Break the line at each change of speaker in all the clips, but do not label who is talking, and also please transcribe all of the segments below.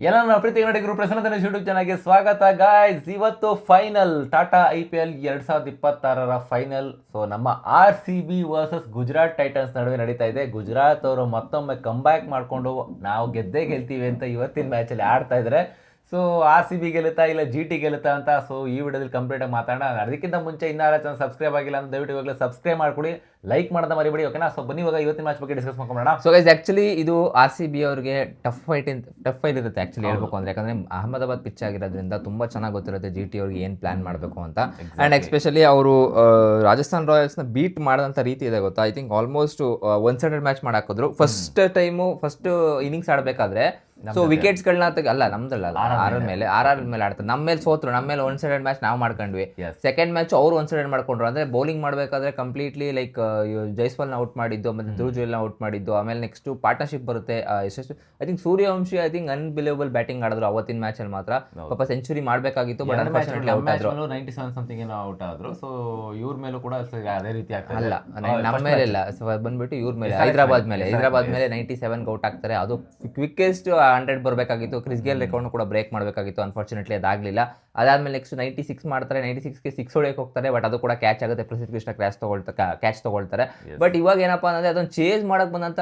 ಎಲ್ಲ ನನ್ನ ಪ್ರೀತಿ ಕನ್ನಡಿಗರು ಪ್ರಸನ್ನ ಯೂಟ್ಯೂಬ್ ಚಾನಲ್ಗೆ ಸ್ವಾಗತ ಗಾಯ್ಸ್. ಇವತ್ತು final Tata IPL 2026 final. So ನಮ್ಮ RCB ವರ್ಸಸ್ ಗುಜರಾತ್ ಟೈಟನ್ಸ್ ನಡುವೆ ನಡೀತಾ ಇದೆ. ಗುಜರಾತ್ ಅವರು ಮತ್ತೊಮ್ಮೆ ಕಂಬ್ಯಾಕ್ ಮಾಡಿಕೊಂಡು ನಾವು ಗೆದ್ದೇ ಗೆಲ್ತೀವಿ ಅಂತ ಇವತ್ತಿನ ಮ್ಯಾಚಲ್ಲಿ ಆಡ್ತಾ ಇದ್ದಾರೆ. ಸೊ RCB ಗೆಲ್ಲುತ್ತಾ ಇಲ್ಲ GT ಗೆಲ್ಲುತ್ತಾ ಅಂತ ಸೊ ಈ ವಿಡಿಯೋದಲ್ಲಿ ಕಂಪ್ಲೀಟಾಗಿ ಮಾತಾಡೋಣ. ಅದಕ್ಕಿಂತ ಮುಂಚೆ ಇನ್ನಾರ ಚಾನಲ್ ಸಬ್ಸ್ಕ್ರೈಬ್ ಆಗಿಲ್ಲ ಅಂತ ದಯವಿಟ್ಟು ಇವಾಗಲೇ ಸಬ್ಸ್ಕ್ರೈಬ್ ಮಾಡ್ಕೊಡಿ, ಲೈಕ್ ಮಾಡೋದ ಮರಿಬೇಡಿ, ಓಕೆನಾ? ಸೊ ಬನ್ನಿ ಇವಾಗ ಇವತ್ತಿನ ಮ್ಯಾಚ್ ಬಗ್ಗೆ ಡಿಸ್ಕಸ್ ಮಾಡ್ಕೊಳ್ಳೋಣ.
ಸೊ ಗೈಸ್, ಆಕ್ಚುಲಿ ಇದು RCB ಅವರಿಗೆ ಟಫ್ ಫೈಟ್ ಇರುತ್ತೆ ಆಕ್ಚುಲಿ ಹೇಳ್ಬೇಕು ಅಂದ್ರೆ. ಯಾಕಂದ್ರೆ ಅಹಮದಾಬಾದ್ ಪಿಚ್ ಆಗಿರೋದ್ರಿಂದ ತುಂಬಾ ಚೆನ್ನಾಗಿ ಗೊತ್ತಿರುತ್ತೆ GT ಅವ್ರಿಗೆ ಏನ್ ಪ್ಲಾನ್ ಮಾಡಬೇಕು ಅಂತ. ಅಂಡ್ ಎಸ್ಪೆಷಲಿ ಅವರು ರಾಜಸ್ಥಾನ್ ರಾಯಲ್ಸ್ ನ ಬೀಟ್ ಮಾಡಿದಂತ ರೀತಿ ಇದೆ ಗೊತ್ತಾ. I think almost one sided match ಮಾಡಾಕಿದ್ರು ಫಸ್ಟ್ ಇನ್ನಿಂಗ್ಸ್ ಆಡಬೇಕಾದ್ರೆ. ಸೊ ವಿಕೆಟ್ಸ್ ಗಳನ್ನ ಅಲ್ಲ ನಮ್ದಲ್ಲ ಆರ್ ಮೇಲೆ ಆಡ್ತಾರೆ. ನಮ್ಮ ಮೇಲೆ ಸೋತ್ರು, ನಮ್ಮ ಮೇಲೆ ಒನ್ ಸೈಡೆಡ್ ಮ್ಯಾಚ್ ನಾವು ಮಾಡ್ಕೊಂಡ್ವಿ. ಸೆಕೆಂಡ್ ಮ್ಯಾಚ್ ಅವ್ರು ಒನ್ ಸೈಡೆಡ್ ಮಾಡ್ಕೊಂಡ್ರು. ಅಂದ್ರೆ ಬೌಲಿಂಗ್ ಮಾಡ್ಬೇಕಾದ್ರೆ ಕಂಪ್ಲೀಟ್ಲಿ ಲೈಕ್ ಜೈಸ್ವಾಲ್ ಔಟ್ ಮಾಡಿದ್ದು, ಮತ್ತೆ ಧ್ರುವ್ ಜುವೆಲ್ ಔಟ್ ಮಾಡಿದ್ದು. ಆಮೇಲೆ ನೆಕ್ಸ್ಟ್ ಪಾರ್ಟ್ನರ್ಶಿಪ್ ಬರುತ್ತೆ. I think Suryavanshi unbelievable batting ಆಡಿದ್ರು ಅವತ್ತಿನ ಮ್ಯಾಚ್ ಅಲ್ಲಿ ಮಾತ್ರ. ಪಾಪ ಸೆಂಚುರಿ ಮಾಡ್ಬೇಕಾಗಿತ್ತು, ಬಟ್ ಅನ್ಫಾರ್ಚುನೇಟ್ಲಿ ಔಟ್ ಆದ್ರು.
97 ಸಮಥಿಂಗ್ ಏನೋ ಔಟ್ ಆದ್ರು. ಸೊ ಇವ್ರ ಮೇಲೂ ಕೂಡ ಅದೇ ರೀತಿ ಆಗ್ತದೆ.
ಅಲ್ಲ, ನಮ್ಮ ಮೇಲೆ ಇಲ್ಲ, ಬಂದ್ಬಿಟ್ಟು ಇವ್ರ ಮೇಲೆ ಹೈದರಾಬಾದ್ ಮೇಲೆ 97 ಔಟ್ ಆಗ್ತಾರೆ. ಅದು ಕ್ವಿಕ್ಕೆಸ್ಟ್ 100 ಬರಬೇಕಾಗಿತ್ತು. ಕ್ರಿಸ್ ಗೇಲ್ ರೆಕಾರ್ಡ್ ಕೂಡ ಬ್ರೇಕ್ ಮಾಡಬೇಕಾಗಿತ್ತು. ಅನ್ಫಾರ್ಚುನೇಟ್ಲಿ ಅದಾಗಲಿಲ್ಲ. ಅದಾದ್ಮೇಲೆ ನೆಕ್ಸ್ಟ್ 96 ಮಾಡ್ತಾರೆ. 96ಗೆ 6 ಹೊಡೆಯಕ್ಕೆ ಹೋಗ್ತಾರೆ, ಬಟ್ ಅದು ಕೂಡ ಕ್ಯಾಚ್ ಆಗುತ್ತೆ. ಪ್ರಸಿದ್ಧ ಕೃಷ್ಣ ಕ್ಯಾಚ್ ತಗೊಳ್ತಾರೆ. ಬಟ್ ಇವಾಗ ಏನಪ್ಪಾ ಅಂದ್ರೆ ಅದೊಂದು ಚೇಸ್ ಮಾಡಕ್ ಬಂದಂತ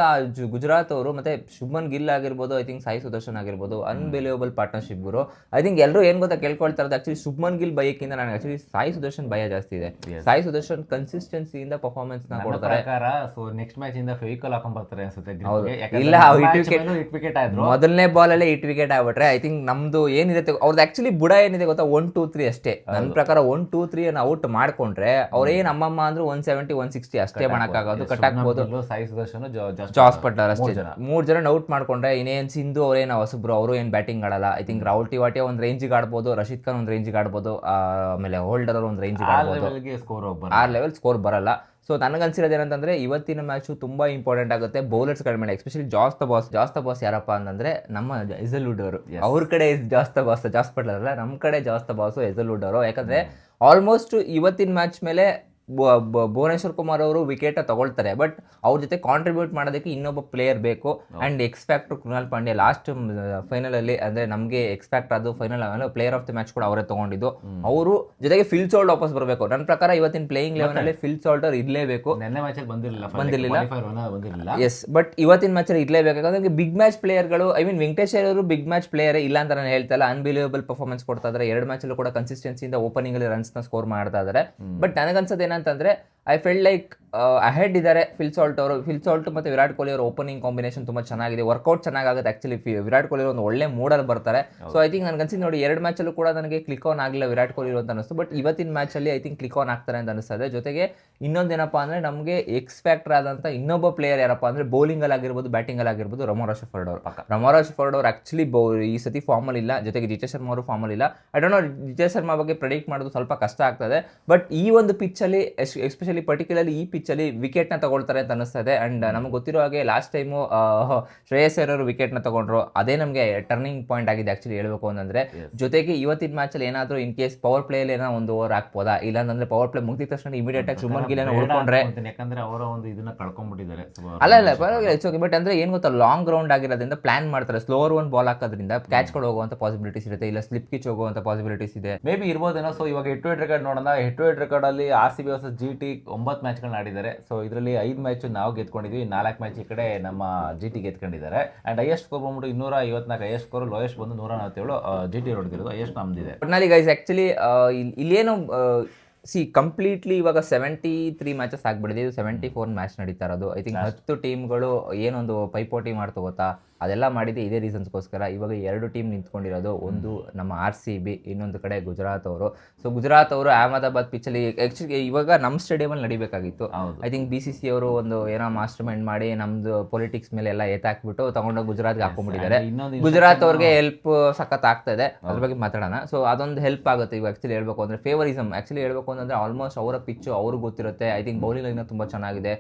ಗುಜರಾತ್ ಅವರು ಮತ್ತೆ ಶುಭ್ಮನ್ ಗಿಲ್ ಆಗಿರ್ಬೋದು, ಐ ಥಿಂಕ್ ಸಾಯಿ ಸುದರ್ಶನ್ ಆಗಿರ್ಬೋದು, unbelievable partnership Guru. I think ಎಲ್ಲರೂ ಏನ್ ಗೊತ್ತಾ ಕೇಳ್ಕೊಳ್ತಾ ಇರೋದು, ಆಕ್ಚುಲಿ ಶುಭ್ಮನ್ ಗಿಲ್ ಬೈಯಕ್ಕಿಂತ ನನಗೆ ಆಕ್ಚುಲಿ ಸಾಯಿ ಸುದರ್ಶನ್ ಭಯ ಜಾಸ್ತಿ ಇದೆ. ಸಾಯಿ ಸುದರ್ಶನ್ ಕನ್ಸಿಸ್ಟೆನ್ಸಿಯಿಂದ ಪರ್ಫಾರ್ಮೆನ್ಸ್ ನ ಕೊಡ್ತಾರೆ.
ಸೊ ನೆಕ್ಸ್ಟ್ ಮ್ಯಾಚ್ ಇಂದ ಫೆವಿಕಲ್ ಹಾಕೊಂಡ್ ಬರ್ತಾರೆ ಅನ್ಸುತ್ತೆ.
ಇಲ್ಲ, ಮೊದಲನೇ ಬಾಲ್ ಅಲ್ಲೇ 8 ವಿಕೆಟ್ ಆಗ್ಬಿಟ್ರೆ ಐ ಥಿಂಕ್ ನಮ್ದು ಏನಿದೆ ಅವ್ರದ್ದು ಆಕ್ಚುಲಿ ಬುಡ ಏನಿದೆ ಗೊತ್ತಾ, 1, 2, 3 ಅಷ್ಟೇ. ನನ್ನ ಪ್ರಕಾರ 1, 2, 3 ಅನ್ನು ಔಟ್ ಮಾಡ್ಕೊಂಡ್ರೆ ಅವ್ರೇನ್ ಅಮ್ಮಮ್ಮ ಅಂದ್ರೆ 170, 160 ಅಷ್ಟೇ ಮಾಡಕ್ಕಾಗೋದು. ಕಟ್ ಹಾಕ್ಬೋದು.
ಸಾಯಿ ಸುದರ್ಶನ್,
ಜಾಸ್ ಬಟ್ಲರ್ ಅಷ್ಟೇ. 3 ಜನ ಔಟ್ ಮಾಡ್ಕೊಂಡ್ರೆ ಇನ್ನೇನ್ ಸಿಂಧು ಅವ್ರೇನು ಹೊಸಬ್ರು, ಅವರು ಏನ್ ಬ್ಯಾಟಿಂಗ್ ಆಡಲ್ಲ. ಐ ಥಿಂಕ್ ರಾಹುಲ್ ಟಿವಾಟಿಯಾ ಒಂದ್ ರೇಂಜಿಗೆ ಆಡ್ಬೋದು, ರಶೀದ್ ಖಾನ್ ಒಂದ್ ರೇಂಜಿಗೆ ಆಡ್ಬೋದು, ಆಮೇಲೆ ಹೋಲ್ಡರ್ ಒಂದ್ ರೇಂಜಿಗೆ ಆಡ್ಬೋದು. ಆ ಲೆವೆಲ್ ಸ್ಕೋರ್ ಬರಲ್ಲ. ಸೊ ನನಗನ್ಸಿರೋದು ಏನಂತಂದ್ರೆ ಇವತ್ತಿನ ಮ್ಯಾಚು ತುಂಬಾ ಇಂಪಾರ್ಟೆಂಟ್ ಆಗುತ್ತೆ ಬೌಲರ್ಸ್ಗಳ ಮೇಲೆ. ಎಸ್ಪೆಷಲಿ ಜಾಸ್ ದ ಬಾಸ್ ಯಾರಪ್ಪ ಅಂತಂದ್ರೆ ನಮ್ಮ ಹೆಸಲ್ವುಡ್ ಅವರು. ಅವ್ರ ಕಡೆ ಜಾಸ್ ಬಟ್ಲರ್ ಅಲ್ಲ, ನಮ್ಮ ಕಡೆ ಜಾಸ್ ದ ಬಾಸ್ ಹೆಸಲ್ವುಡ್ ಅವರು. ಯಾಕಂದ್ರೆ ಆಲ್ಮೋಸ್ಟ್ ಇವತ್ತಿನ ಮ್ಯಾಚ್ ಮೇಲೆ ಭುವನೇಶ್ವರ್ ಕುಮಾರ್ ಅವರು ವಿಕೆಟ್ ತಗೊಳ್ತಾರೆ, ಬಟ್ ಅವ್ರ ಜೊತೆ ಕಾಂಟ್ರಿಬ್ಯೂಟ್ ಮಾಡೋದಕ್ಕೆ ಇನ್ನೊಬ್ಬ ಪ್ಲೇಯರ್ ಬೇಕು. ಅಂಡ್ ಎಕ್ಸ್ಪೆಕ್ಟರ್ ಕೃಣಾಲ್ ಪಾಂಡ್ಯ ಲಾಸ್ಟ್ ಫೈನಲ್ ಅಲ್ಲಿ ಅಂದ್ರೆ ನಮಗೆ ಎಕ್ಸ್ಪೆಕ್ಟ್ ಅದು ಫೈನಲ್ ಆಮೇಲೆ ಪ್ಲೇಯರ್ ಆಫ್ ದಿ ಮ್ಯಾಚ್ ಕೂಡ ಅವರೇ ತಗೊಂಡಿದ್ದು. ಅವರು ಜೊತೆಗೆ ಫಿಲ್ ಸೋಲ್ಟ್ ವಾಪಸ್ ಬರಬೇಕು. ನನ್ನ ಪ್ರಕಾರ ಇವತ್ತಿನ ಪ್ಲೇಯಿಂಗ್ ಲೆವೆನ್ ಅಲ್ಲಿ ಫಿಲ್ ಸೋಲ್ಟರ್ ಇರ್ಲೇಬೇಕು. ಬಂದಿರಲಿಲ್ಲ. ಎಸ್, ಬಟ್ ಇವತ್ತಿನ ಮ್ಯಾಚ್ ಅಲ್ಲಿ ಇರ್ಲೇಬೇಕು. ಯಾಕಂದ್ರೆ ಬಿಗ್ ಮ್ಯಾಚ್ ಪ್ಲೇಯರ್ಗಳು, ಐ ಮೀನ್ ವೆಂಕಟೇಶ್ ಅವರು ಬಿಗ್ ಮ್ಯಾಚ್ ಪ್ಲೇಯರ್ ಇಲ್ಲ ಅಂತ ನಾನು ಹೇಳ್ತಾ ಇಲ್ಲ. ಅನ್ಬಿಲಿಯಬಲ್ ಪರ್ಫಾರ್ಮೆನ್ಸ್ ಕೊಡ್ತಾ ಇದ್ದಾರೆ. 2 ಮ್ಯಾಚ್ ಅಲ್ಲೂ ಕೂಡ ಕನ್ಸಿಸ್ಟೆನ್ಸಿಯಿಂದ ಓಪನಿಂಗ್ ಅಲ್ಲಿ ರನ್ಸ್ ನ ಸ್ಕೋರ್ ಮಾಡ್ತಾ ಇದ್ದಾರೆ. ಬಟ್ ನನಗನ್ಸೋದು ಏನಂತಂದ್ರೆ ಐ ಫೆಲ್ಟ್ ಲೈಕ್ ಅಹೆಡ್ ಇದ್ದಾರೆ ಫಿಲ್ ಸಾಲ್ಟ್ ಮತ್ತೆ ವಿರಾಟ್ ಕೊಹ್ಲಿ ಅವರು ಓಪನಿಂಗ್ ಕಾಂಬಿನೇಷನ್ ತುಂಬಾ ಚೆನ್ನಾಗಿದೆ. ವರ್ಕೌಟ್ ಚೆನ್ನಾಗುತ್ತೆ ಆಕ್ಚುಲಿ. ವಿರಾಟ್ ಕೊಹ್ಲಿ ಒಂದು ಒಳ್ಳೆ ಮೂಡಲ್ಲಿ ಬರ್ತಾರೆ. ಸೊ ಐ ಥಿಂಕ್ ನನಗೆ ಅನ್ಸಿದ್ದು ನೋಡಿ 2 ಮ್ಯಾಚ್ ಅಲ್ಲೂ ಕೂಡ ನನಗೆ ಕ್ಲಿಕ್ ಆನ್ ಆಗಲಿಲ್ಲ ವಿರಾಟ್ ಕೊಹ್ಲಿ ಅಂತ ಅನಿಸ್ತು. ಬಟ್ ಇವತ್ತಿನ ಮ್ಯಾಚ್ ಅಲ್ಲಿ ಐ ಥಿಂಕ್ ಕ್ಲಿಕ್ ಆನ್ ಆಗ್ತಾರೆ ಅಂತ ಅನಿಸ್ತದೆ. ಜೊತೆಗೆ ಇನ್ನೊಂದೇನಪ್ಪ ಅಂದ್ರೆ ನಮಗೆ ಎಕ್ಸ್ಪೆಕ್ಟರ್ ಆದಂತ ಇನ್ನೊಬ್ಬ ಪ್ಲೇಯರ್ ಯಾರಪ್ಪ ಅಂದ್ರೆ ಬೌಲಿಂಗ್ ಅಲ್ಲಿ ಆಗಿರ್ಬೋದು, ಬ್ಯಾಟಿಂಗ್ ಅಲ್ಲಿ ಆಗಿರ್ಬೋದು, ರಮೋರಾಜ್ ಫರ್ಡ್ ಅವರು ಆಕ್ಚುಲಿ ಈ ಸತಿ ಫಾರ್ಮ್ ಅಲ್ಲಿ ಇಲ್ಲ. ಜೊತೆಗೆ ಜಿತೇಶ್ ಶರ್ಮಾ ಅವರು ಫಾರ್ಮ್ ಅಲ್ಲಿ ಇಲ್ಲ. I don't know, Jitesh Sharma ಬಗ್ಗೆ ಪ್ರೆಡಿಕ್ಟ್ ಮಾಡೋದು ಸ್ವಲ್ಪ ಕಷ್ಟ ಆಗ್ತದೆ. ಬಟ್ ಈ ಒಂದು ಪಿಚ್ ಅಲ್ಲಿ ಎಸ್ಪೆಷಲಿ ಪರ್ಟಿಕ್ಯುಲರ್ಲಿ ಈ ಪಿಚ್ ಅಲ್ಲಿ ವಿಕೆಟ್ ನ ತಗೊಳ್ತಾರೆ ಅಂತ ಅನಿಸ್ತದೆ. ಅಂಡ್ ನಮಗೆ ಗೊತ್ತಿರೋ ಹಾಗೆ ಲಾಸ್ಟ್ ಟೈಮು ಶ್ರೇಯಸ್ ಅಯ್ಯರ್ ಅವರು ವಿಕೆಟ್ ನ ತಗೊಂಡ್ರು. ಅದೇ ನಮಗೆ ಟರ್ನಿಂಗ್ ಪಾಯಿಂಟ್ ಆಗಿದೆ ಆಕ್ಚುಲಿ ಹೇಳ್ಬೇಕು ಅಂತಂದ್ರೆ. ಜೊತೆಗೆ ಇವತ್ತಿನ ಮ್ಯಾಚ್ ಅಲ್ಲಿ ಏನಾದ್ರು ಇನ್ ಕೇಸ್ ಪವರ್ ಪ್ಲೇ ಅಲ್ಲಿ ಏನೋ 1 ಓವರ್ ಹಾಕ್ಬೋದಾ, ಇಲ್ಲ ಅಂತಂದ್ರೆ ಪವರ್ ಪ್ಲೇ ಮುಗಿದ ತಕ್ಷಣ ಇಮಿಡಿಯೇಟ್ ಆಗಿ ಶುಭ್ಮನ್ ಗಿಲ್ ಉಳ್ಕೊಂಡ್ರೆ,
ಯಾಕಂದ್ರೆ ಅವರ ಒಂದು ಇದನ್ನ ಕಳ್ಕೊಂಡ್ಬಿಟ್ಟಿದ್ದಾರೆ.
ಅಲ್ಲ ಪರವಾಗಿಲ್ಲ. ಬಟ್ ಅಂದ್ರೆ ಏನ್ ಗೊತ್ತಾ, ಲಾಂಗ್ ಗ್ರೌಂಡ್ ಆಗಿರೋದ್ರಿಂದ ಪ್ಲಾನ್ ಮಾಡ್ತಾರೆ. ಸ್ಲೋವರ್ ಒಂದು ಬಾಲ್ ಹಾಕೋದ್ರಿಂದ ಕ್ಯಾಚ್ ಕೊಂಡು ಹೋಗುವಂತ ಪಾಸಿಬಿಲಿಟೀಸ್ ಇರುತ್ತೆ, ಇಲ್ಲ ಸ್ಲಿಪ್ ಕಿಚ್ ಹೋಗುವಂತ ಪಾಸಿಬಿಲಿಟೀಸ್ ಇದೆ.
ಮೇ ಬಿ ಇರ್ಬೋದೇನೋ. ಸೊ ಇವಾಗ ಹೆಡ್ ಟು ಹೆಡ್ ರೆಕಾರ್ಡ್ ನೋಡೋಣ. ಹೆಡ್ ಟು ಹೆಡ್ ರೆಕಾರ್ಡ್ ಅಲ್ಲಿ RCB ವರ್ಸಸ್ GT 9 ಮ್ಯಾಚ್ಗಳನ್ನ ಆಡಿದ್ದಾರೆ. ಸೊ ಇದರಲ್ಲಿ 5 ಮ್ಯಾಚ್ ನಾವು ಗೆದ್ಕೊಂಡಿದ್ವಿ, 4 ಮ್ಯಾಚ್ ಈ ಕಡೆ ನಮ್ಮ GT ಗೆದ್ಕೊಂಡಿದ್ದಾರೆ. ಅಂಡ್ ಹೈಯೆಸ್ಟ್ ಸ್ಕೋರ್ ಬಂದ್ಬಿಟ್ಟು 254 ಹೈಯೆಸ್ಟ್ ಸ್ಕೋರ್, ಲೋಯೆಸ್ಟ್ ಬಂದು 147 GT ಹೊಡೆದಿರೋದು. ಹೈಯೆಸ್ಟ್ ನಮ್ದಿದೆ.
ಒಟ್ನಲ್ಲಿ ಗೈಸ್ ಆಕ್ಚುಲಿ ಇಲ್ಲೇನು ಕಂಪ್ಲೀಟ್ಲಿ ಇವಾಗ 73 ಮ್ಯಾಚಸ್ ಆಗ್ಬಿಟ್ಟಿದೆ. ಇದು 74 ಮ್ಯಾಚ್ ನಡೀತಾ ಇರೋದು. ಐ ಥಿಂಕ್ 10 ಟೀಮ್ಗಳು ಏನೊಂದು ಪೈಪೋಟಿ ಮಾಡ್ತಾ ಗೊತ್ತಾ, ಅದೆಲ್ಲ ಮಾಡಿದೆ ಇದೇ ರೀಸನ್ಸ್ಗೋಸ್ಕರ. ಇವಾಗ 2 ಟೀಮ್ ನಿಂತ್ಕೊಂಡಿರೋದು, ಒಂದು ನಮ್ಮ RCB, ಇನ್ನೊಂದು ಕಡೆ ಗುಜರಾತ್ ಅವರು. ಸೊ ಗುಜರಾತ್ ಅವರು ಅಹಮದಾಬಾದ್ ಪಿಚ್ಚಲ್ಲಿ ಆಕ್ಚುಲಿ ಇವಾಗ ನಮ್ಮ ಸ್ಟೇಡಿಯಮಲ್ಲಿ ನಡಿಬೇಕಾಗಿತ್ತು. ಐ ಥಿಂಕ್ BCC ಅವರು ಒಂದು ಏನೋ ಮಾಸ್ಟರ್ ಮೈಂಡ್ ಮಾಡಿ ನಮ್ದು ಪೊಲಿಟಿಕ್ಸ್ ಮೇಲೆ ಎಲ್ಲ ಎತ್ತಾಕ್ಬಿಟ್ಟು ತಗೊಂಡೋಗಿ ಗುಜರಾತ್ಗೆ ಹಾಕೊಂಡ್ಬಿಟ್ಟಿದ್ದಾರೆ. ಗುಜರಾತ್ ಅವ್ರಿಗೆ ಹೆಲ್ಪ್ ಸಖತ್ ಆಗ್ತಾ ಇದೆ, ಅದ್ರ ಬಗ್ಗೆ ಮಾತಾಡೋಣ. ಸೊ ಅದೊಂದು ಹೆಲ್ಪ್ ಆಗುತ್ತೆ ಇವಾಗ ಆಕ್ಚುಲಿ ಹೇಳ್ಬೇಕು ಅಂದ್ರೆ. ಫೇವರಿಸಮ್ ಆಕ್ಚುಲಿ ಹೇಳ್ಬೇಕು ಅಂತಂದ್ರೆ ಆಲ್ಮೋಸ್ಟ್ ಅವರ ಪಿಚ್ಚು ಅವ್ರಿಗೆ ಗೊತ್ತಿರುತ್ತೆ. ಐ ಥಿಂಕ್ ಬೌಲಿಂಗ್ ಲೈನ್ ತುಂಬಾ ಚೆನ್ನಾಗಿದೆ.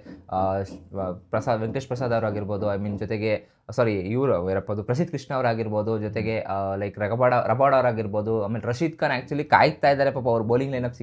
ವೆಂಕಟೇಶ್ ಪ್ರಸಾದ್ ಅವರು ಆಗಿರ್ಬೋದು, ಐ ಮೀನ್ ಜೊತೆಗೆ ಸಾರಿ ಇವರು ಯಾರಪ್ಪ ಅದು ಪ್ರಸಿದ್ಧ ಕೃಷ್ಣ ಅವರಾಗಿರ್ಬೋದು, ಜೊತೆಗೆ ಲೈಕ್ ರಬಾಡ ಅವರಾಗಿರ್ಬೋದು, ಆಮೇಲೆ ರಶೀದ್ ಖಾನ್ ಆ್ಯಕ್ಚುಲಿ ಕಾಯ್ತಾ ಇದ್ದಾರೆ ಪಾಪ ಅವ್ರು ಬೌಲಿಂಗ್ ಲೈನಪ್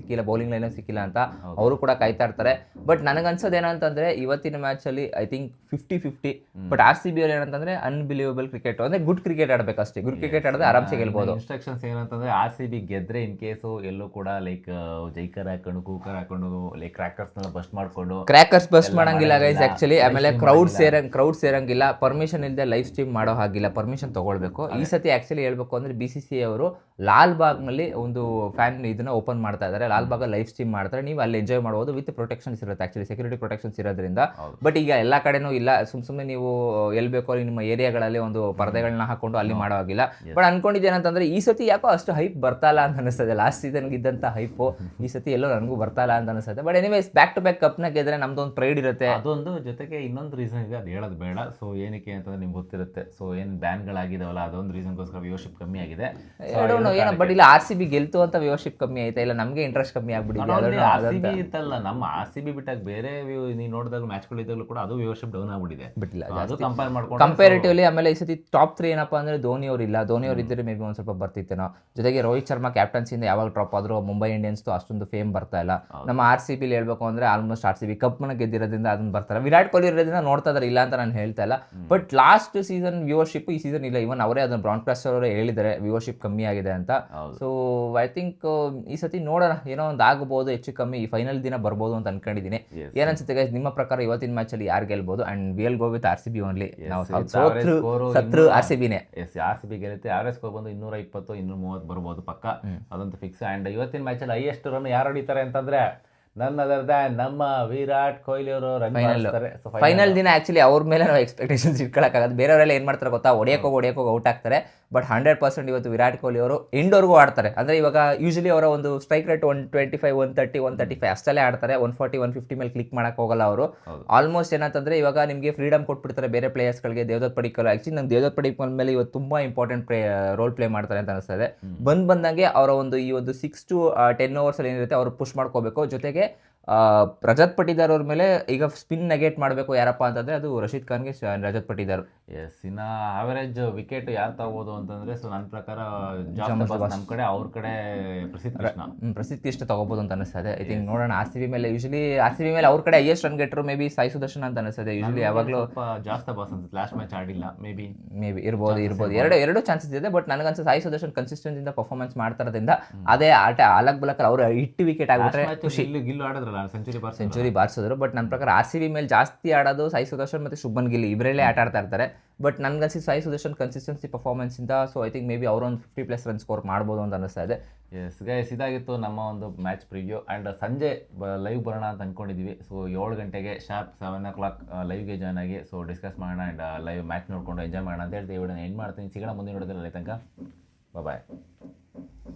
ಸಿಕ್ಕಿಲ್ಲ ಅಂತ ಅವರು ಕೂಡ ಕಾಯ್ತಾ ಇರ್ತಾರೆ. ಬಟ್ ನನಗನ್ಸೋದು ಏನಂತಂದ್ರೆ ಇವತ್ತಿನ ಮ್ಯಾಚಲ್ಲಿ ಐ ಥಿಂಕ್ 50-50. ಬಟ್ RCB ಅವ್ರು ಏನಂತಂದ್ರೆ ಅನ್ಬಿಲೀವಬಲ್ ಕ್ರಿಕೆಟ್, ಅಂದ್ರೆ ಗುಡ್ ಕ್ರಿಕೆಟ್ ಆಡಬೇಕು ಅಷ್ಟೇ. ಗುಡ್ ಕ್ರಿಕೆಟ್ ಆಡಿದ್ರೆ ಆರಾಮ್ಸೆ ಗೆಲ್ಬೋದು.
ಇನ್ಸ್ಟ್ರಕ್ಷನ್ಸ್ ಏನಂತಂದ್ರೆ RCB ಗೆದ್ರೆ ಇನ್ ಕೇಸು ಎಲ್ಲೂ ಕೂಡ ಲೈಕ್ ಜೈಕರ್ ಹಾಕೊಂಡು ಕೂಕರ್ ಹಾಕೊಂಡು ಲೈಕ್ ಕ್ರ್ಯಾಕರ್ಸ್ ಬಸ್ಟ್ ಮಾಡಂಗಿಲ್ಲ ಗೈಸ್ ಆಕ್ಚುಲಿ. ಆಮೇಲೆ ಕ್ರೌಡ್ ಸೇರಂಗಿಲ್ಲ, ಪರ್ಮಿಷನ್ ಇಲ್ಲದೆ ಲೈವ್ ಸ್ಟ್ರೀಮ್ ಮಾಡೋ ಹಾಗಿಲ್ಲ, ಪರ್ಮಿಷನ್ ತಗೊಳ್ಬೇಕು. ಈ ಸತಿ ಆಕ್ಚುಲಿ ಹೇಳ್ಬೇಕು ಅಂದ್ರೆ BCCI ಅವರು ಲಾಲ್ ಬಾಗ್ ನಲ್ಲಿ ಒಂದು ಫ್ಯಾನ್ ಇದನ್ನ ಓಪನ್ ಮಾಡ್ತಾ ಇದ್ದಾರೆ. ಲಾಲ್ ಬಾಗ್ ಲೈವ್ ಸ್ಟ್ರೀಮ್ ಮಾಡ್ತಾರೆ, ನೀವು ಅಲ್ಲಿ ಎಂಜಾಯ್ ಮಾಡಬಹುದು ವಿತ್ ಪ್ರೊಟೆಕ್ಷನ್ಸ್ ಇರುತ್ತೆ, ಆಕ್ಚುಲಿ ಸೆಕ್ಯೂರಿಟಿ ಪ್ರೊಟೆಕ್ಷನ್ಸ್ ಇರೋದ್ರಿಂದ. ಬಟ್ ಈಗ ಎಲ್ಲಾ ಕಡೆನೂ ಇಲ್ಲ, ಸುಮ್ಮನೆ ನೀವು ಎಲ್ಲಿ ಬೇಕೋ ಅಲ್ಲಿ ನಿಮ್ಮ ಏರಿಯಾಗಳಲ್ಲಿ ಒಂದು ಪರದೆಗಳನ್ನ ಹಾಕೊಂಡು ಅಲ್ಲಿ ಮಾಡೋ ಹಾಗಿಲ್ಲ. ಬಟ್ ಅನ್ಕೊಂಡಿದ್ದೇನಂತಂದ್ರೆ ಈ ಸತಿ ಯಾಕೋ ಅಷ್ಟು ಹೈಪ್ ಬರ್ತಾ ಇಲ್ಲ ಅಂತ ಅನಿಸ್ತದೆ. ಲಾಸ್ಟ್ ಸೀಸನ್ ಇದ್ದಂತ ಹೈಪ್ ಈ ಸತಿ ಎಲ್ಲೋ ನನಗೂ ಬರ್ತಾ ಇಲ್ಲ ಅಂತ ಅನಿಸುತ್ತೆ. But anyways back to back ಕಪ್ನ ಗೆದ್ರೆ ನಮ್ದೊಂದು ಪ್ರೈಡ್ ಇರುತ್ತೆ. ಅದೊಂದು ಜೊತೆಗೆ ಇನ್ನೊಂದು ರೀಸನ್ ಇದೆ, ಅದು ಹೇಳೋದು ಬೇಡ. ಸೊ ಏನಕ್ಕೆ ಅಂತಂದ್ರೆ ನಿಮ್ಗೆ ಗೊತ್ತಿರುತ್ತೆ, ಸೊ ಏನು ಬ್ಯಾನ್ಗಳಾಗಿದಾವಲ್ಲ ಅದೊಂದು ರೀಸನ್ಗೋಸ್ಕರ ವ್ಯೂವರ್ಶಿಪ್ ಕಮ್ಮಿ ಆಗಿದೆ.
ಬಟ್ ಇಲ್ಲ RCB ಗೆಲ್ತು ಅಂತ ವ್ಯೂವರ್ಶಿಪ್ ಕಮ್ಮಿ ಆಯ್ತಾ, ಇಲ್ಲ ನಮ್ಗೆ ಇಂಟ್ರೆಸ್ಟ್ ಕಮ್ಮಿ ಆಗ್ಬಿಟ್ಟಿದೆ.
RCB ಇತ್ತಲ್ಲ, ನಮ್ಮ RCB ಬಿಟ್ಟಾಗ ಬೇರೆ ನೀವು ನೋಡಿದಾಗ ಮ್ಯಾಚ್ಗಳು ಇದ್ದಾಗಲೂ ಕೂಡ ಅದು ವ್ಯೂವರ್ಶಿಪ್ ಡೌನ್ ಆಗ್ಬಿಟ್ಟಿದೆ.
ಬಿಟ್ಟಿಲ್ಲ
ಅದು ಕಂಪೇರ್ ಮಾಡ್ಕೊಂಡು
ಕಂಪೇರಿಟಿವ್ಲಿ. ಆಮೇಲೆ ಈ ಸತಿ ಟಾಪ್ 3 ಏನಪ್ಪಾ ಅಂದ್ರೆ ಧೋನಿ ಅವ್ರು ಇಲ್ಲ, ಧೋನಿ ಅವ್ರು ಇದ್ದರೆ ಮೇ ಬಿ ಒಂದು ಸ್ವಲ್ಪ ಬರ್ತಿತ್ತೇನೋ. ಜೊತೆಗೆ ರೋಹಿತ್ ಶರ್ಮಾ ಕ್ಯಾಪ್ಟನ್ಸಿಯಿಂದ ಯಾವಾಗ ಡ್ರಾಪ್ ಆದ್ರೂ ಮುಂಬೈ ಇಂಡಿಯನ್ಸ್ ಅಷ್ಟೊಂದು ಫೇಮ್ ಬರ್ತಾ ಇಲ್ಲ. ನಮ್ಮ RCB ಹೇಳ್ಬೇಕು ಅಂದ್ರೆ ಆಲ್ಮೋಸ್ಟ್ RCB ಕಪ್ನ ಗೆದ್ದಿರೋದ್ರಿಂದ ಅದನ್ನ ಬರ್ತಾರೆ. ವಿರಾಟ್ ಕೊಹ್ಲಿ ಇರೋದ್ರಿಂದ ನೋಡ್ತಾ ಇದಾರೆ, ಇಲ್ಲ ಅಂತ ನಾನು ಹೇಳ್ತಾ ಇಲ್ಲ. ಬಟ್ ಲಾಸ್ಟ್ ಸೀಸನ್ ವ್ಯೂವರ್ಶಿಪ್ ಈ ಸೀಸನ್ ಇಲ್ಲ. ಇವನ್ ಅವರೇ ಅದನ್ನ ಬ್ರಾಡ್ಕಾಸ್ಟರ್ ಅವರೇ ಹೇಳಿದ್ದಾರೆ ವ್ಯೂವರ್ಶಿಪ್ ಕಮ್ಮಿ ಆಗಿದೆ ಅಂತ. ಸೊ ಐ ಥಿಂಕ್ ಈ ಸತಿ ನೋಡೋಣ, ಏನೋ ಒಂದು ಆಗಬಹುದು, ಹೆಚ್ಚು ಕಮ್ಮಿ ಈ ಫೈನಲ್ ದಿನ ಬರ್ಬೋದು ಅಂತ ಅನ್ಕೊಂಡಿದ್ದೀನಿ. ಏನನ್ಸುತ್ತೆ ಗೈಸ್ ನಿಮ್ಮ ಪ್ರಕಾರ ಇವತ್ತಿನ ಮ್ಯಾಚ್ ಅಲ್ಲಿ ಯಾರು ಗೆಲ್ಬಹುದು? And will go with RCB only. ನಾವು ಸತ್ರು RCBನೇ.
RCB ಗೆಲ್ಲುತ್ತೆ. ಆವರೇಜ್ ಸ್ಕೋರ್ ಬಂದು 220 230 ಬರ್ಬೋದು ಪಕ್ಕ, ಅದಂತೂ ಫಿಕ್ಸ್. ಅಂಡ್ ಇವತ್ತಿನ ಮ್ಯಾಚ್ ಅಲ್ಲಿ ಹೈಯೆಸ್ಟ್ ರನ್ ಯಾರು ಹೊಡಿತಾರೆ ಅಂತಂದ್ರೆ ನಮ್ಮ ವಿರಾಟ್ ಕೊಹ್ಲಿ ಅವರು ರನ್ ಮಾಡ್ತಾರೆ.
ಫೈನಲ್ ದಿನ ಆಕ್ಚುಲಿ ಅವ್ರ ಮೇಲೆ ನಾವು ಎಕ್ಸ್ಪೆಕ್ಟೇಷನ್ಸ್ ಇಟ್ಕೊಳ್ಳೋಕ್ಕಾಗತ್ತೆ. ಬೇರೆಯವರೆಲ್ಲ ಏನ್ ಮಾಡ್ತಾರೆ ಗೊತ್ತಾ, ಹೊಡಿಯೋಕೆ ಔಟ್ ಆಗ್ತಾರೆ. ಬಟ್ 100% ಇವತ್ತು ವಿರಾಟ್ ಕೊಹ್ಲಿ ಅವರು ಎಂಡ್ವರೆಗೂ ಆಡ್ತಾರೆ. ಅಂದ್ರೆ ಇವಾಗ ಯೂಶಲಿ ಅವರ ಒಂದು ಸ್ಟ್ರೈಕ್ ರೇಟ್ 125 130 135 ಅಷ್ಟಲ್ಲೇ ಆಡ್ತಾರೆ. 140 150 ಮೇಲೆ ಕ್ಲಿಕ್ ಮಾಡಕ್ ಹೋಗಲ್ಲ ಅವರು. ಆಲ್ಮೋಸ್ಟ್ ಏನಂತಂದ್ರೆ ಇವಾಗ ನಿಮಗೆ ಫ್ರೀಡಮ್ ಕೊಟ್ಬಿಡ್ತಾರೆ ಬೇರೆ ಪ್ಲೇಯರ್ಸ್ಗಳಿಗೆ. ದೇವದತ್ ಪಡಿಕ್ಕಲ್ ಆಕ್ಚುಲಿ ನಂಗೆ ದೇವದತ್ ಪಡಿಕ್ಕಲ್ ಮೇಲೆ ಇವತ್ತು ತುಂಬಾ ಇಂಪಾರ್ಟೆಂಟ್ ರೋಲ್ ಪ್ಲೇ ಮಾಡ್ತಾರೆ ಅಂತ ಅನಿಸ್ತದೆ. ಬಂದಂಗೆ ಅವರ ಒಂದು ಈ ಒಂದು 6 to 10 overs ಅಲ್ಲಿ ಏನಿರುತ್ತೆ ಅವರು ಪುಷ್ ಮಾಡ್ಕೋಬೇಕು. ಜೊತೆಗೆ ರಜತ್ ಪಟಿದಾರ್ ಅವ್ರ ಮೇಲೆ ಈಗ ಸ್ಪಿನ್ ನೆಗೆಟ್ ಮಾಡಬೇಕು ಯಾರಪ್ಪ ಅಂತಂದ್ರೆ ಅದು ರಶೀದ್ ಖಾನ್ಗೆ ರಜತ್ ಪಟಿದಾರ್.
ಇನ್ನ ಆವರೇಜ್ ವಿಕೆಟ್ ಯಾರು ತಗೋಬಹುದು ಅಂತಂದ್ರೆ ಸೊ ನನ್ನ ಪ್ರಕಾರ ನಮ್ಮ ಕಡೆ ಅವ್ರ ಕಡೆ ಪ್ರಸಿದ್ಧ
ಕೃಷ್ಣ ತಗೋಬಹುದು ಅಂತ ಅನಿಸ್ತದೆ. ಐ ಥಿಂಕ್ ನೋಡೋಣ. RCB ಮೇಲೆ ಯೂಶಲಿ RCB ಮೇಲೆ ಅವ್ರ ಕಡೆ highest run getter maybe Sai Sudharsan ಅಂತ ಅನಿಸ್ತದೆ. ಯೂಶಲಿ ಯಾವಾಗಲೂ
ಜಾಸ್ತಿ ಬಾಸ್ ಅನ್ಸುತ್ತೆ, ಲಾಸ್ಟ್ ಮ್ಯಾಚ್ ಆಡಿಲ್ಲ, ಮೇ ಬಿ
ಇರ್ಬೋದು ಎರಡು ಚಾನ್ಸಸ್ ಇದೆ. ಬಟ್ ನನಗನ್ಸುತ್ತೆ ಸಾಯಿ ಸುದರ್ಶನ್ ಕನ್ಸಿಸ್ಟೆನ್ಸಿ ಇಂದ ಪರ್ಫಾರ್ಮೆನ್ಸ್ ಮಾಡ್ತಾರದ್ರಿಂದ ಅದೇ ಆಟ ಅಲಗ್ ಬಲಕ್ ಅವರು ಹಿಟ್ ವಿಕೆಟ್ ಆಗ್ಬಿಟ್ರೆ
ಗಿಲ್ಲು ಆಡಿದ್ರಲ್ಲ
ಸೆಂಚುರಿ ಬಾರಿಸಿದ್ರು. ಬಟ್ ನನ್ನ ಪ್ರಕಾರ RCB ಮೇಲೆ ಜಾಸ್ತಿ ಆಡೋದು ಸಾಯಿ ಸುದರ್ಶನ್ ಮತ್ತೆ ಶುಭ್ಮನ್ ಗಿಲ್ ಇವರಲ್ಲೇ ಆಟ ಆಡ್ತಾ ಇರ್ತಾರೆ. ಬಟ್ ನನ್ಗನ್ಸಿ ಸಾಯಿ ಸುದರ್ಶನ್ ಕನ್ಸಿಸ್ಟೆನ್ಸಿ ಪರ್ಫಾರ್ಮೆನ್ಸ್ ಇಂದ so I think maybe ಅವರೊಂದು 50+ ರನ್ ಸ್ಕೋರ್ ಮಾಡ್ಬೋದು ಅಂತ ಅನಿಸ್ತಾ ಇದೆ.
ಎಸ್ ಗೈಸ್, ಇದಾಗಿತ್ತು ನಮ್ಮ ಒಂದು ಮ್ಯಾಚ್ ಪ್ರಿವ್ಯೂ. ಆ್ಯಂಡ್ ಸಂಜೆ ಲೈವ್ ಬರೋಣ ಅಂತ ಅಂದ್ಕೊಂಡಿದ್ದೀವಿ. ಸೊ 7 ಗಂಟೆಗೆ ಶಾರ್ಪ್ 7 o'clock ಲೈವ್ಗೆ ಜಾಯ್ನ್ ಆಗಿ ಸೊ ಡಿಸ್ಕಸ್ ಮಾಡೋಣ ಆ್ಯಂಡ್ ಲೈವ್ ಮ್ಯಾಚ್ ನೋಡ್ಕೊಂಡು ಎಂಜಾಯ್ ಮಾಡೋಣ ಅಂತ ಹೇಳ್ತೀವಿ. ವಿಡಿಯೋನ ಎಂಡ್ ಮಾಡ್ತೀನಿ. ಸಿಗೋಣ ಮುಂದಿನ ವಿಡಿಯೋದಲ್ಲಿ. ತನಕ ಬಾಯ್.